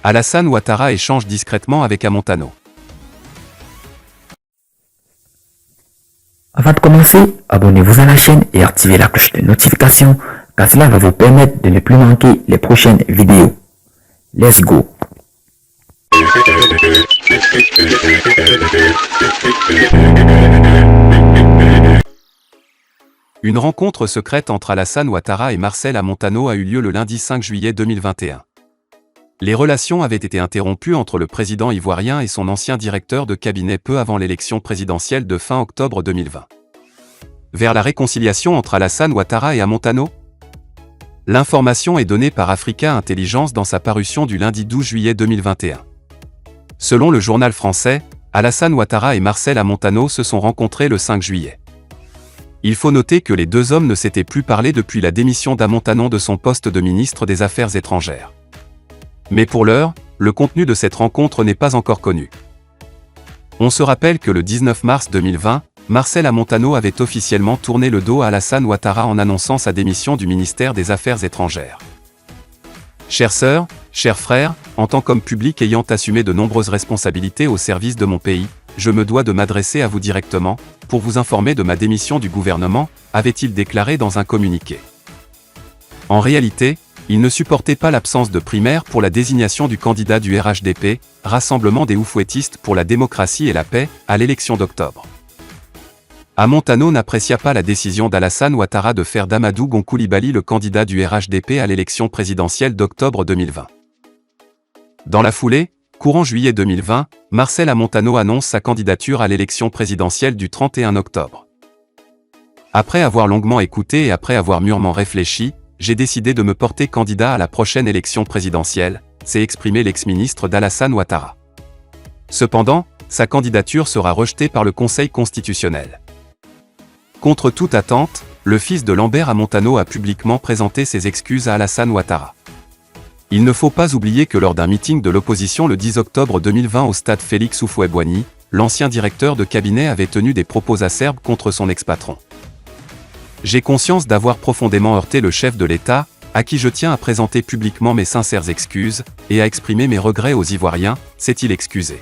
Alassane Ouattara échange discrètement avec Amontano. Avant de commencer, abonnez-vous à la chaîne et activez la cloche de notification car cela va vous permettre de ne plus manquer les prochaines vidéos. Let's go! Une rencontre secrète entre Alassane Ouattara et Marcel Amontano a eu lieu le lundi 5 juillet 2021. Les relations avaient été interrompues entre le président ivoirien et son ancien directeur de cabinet peu avant l'élection présidentielle de fin octobre 2020. Vers la réconciliation entre Alassane Ouattara et Amontano ? L'information est donnée par Africa Intelligence dans sa parution du lundi 12 juillet 2021. Selon le journal français, Alassane Ouattara et Marcel Amontano se sont rencontrés le 5 juillet. Il faut noter que les deux hommes ne s'étaient plus parlé depuis la démission d'Amontano de son poste de ministre des Affaires étrangères. Mais pour l'heure, le contenu de cette rencontre n'est pas encore connu. On se rappelle que le 19 mars 2020, Marcel Amontano avait officiellement tourné le dos à Alassane Ouattara en annonçant sa démission du ministère des Affaires étrangères. Chères sœurs, chers frères, en tant qu'homme public ayant assumé de nombreuses responsabilités au service de mon pays, je me dois de m'adresser à vous directement, pour vous informer de ma démission du gouvernement, avait-il déclaré dans un communiqué. En réalité, il ne supportait pas l'absence de primaire pour la désignation du candidat du RHDP, Rassemblement des Oufouettistes pour la démocratie et la paix, à l'élection d'octobre. Amontano n'apprécia pas la décision d'Alassane Ouattara de faire d'Amadou Gon Coulibaly le candidat du RHDP à l'élection présidentielle d'octobre 2020. Dans la foulée, courant juillet 2020, Marcel Amontano annonce sa candidature à l'élection présidentielle du 31 octobre. Après avoir longuement écouté et après avoir mûrement réfléchi, j'ai décidé de me porter candidat à la prochaine élection présidentielle, s'est exprimé l'ex-ministre d'Alassane Ouattara. Cependant, sa candidature sera rejetée par le Conseil constitutionnel. Contre toute attente, le fils de Lambert Amontano a publiquement présenté ses excuses à Alassane Ouattara. Il ne faut pas oublier que lors d'un meeting de l'opposition le 10 octobre 2020 au stade Félix Houphouët-Boigny, l'ancien directeur de cabinet avait tenu des propos acerbes contre son ex-patron. J'ai conscience d'avoir profondément heurté le chef de l'État, à qui je tiens à présenter publiquement mes sincères excuses, et à exprimer mes regrets aux Ivoiriens, s'est-il excusé.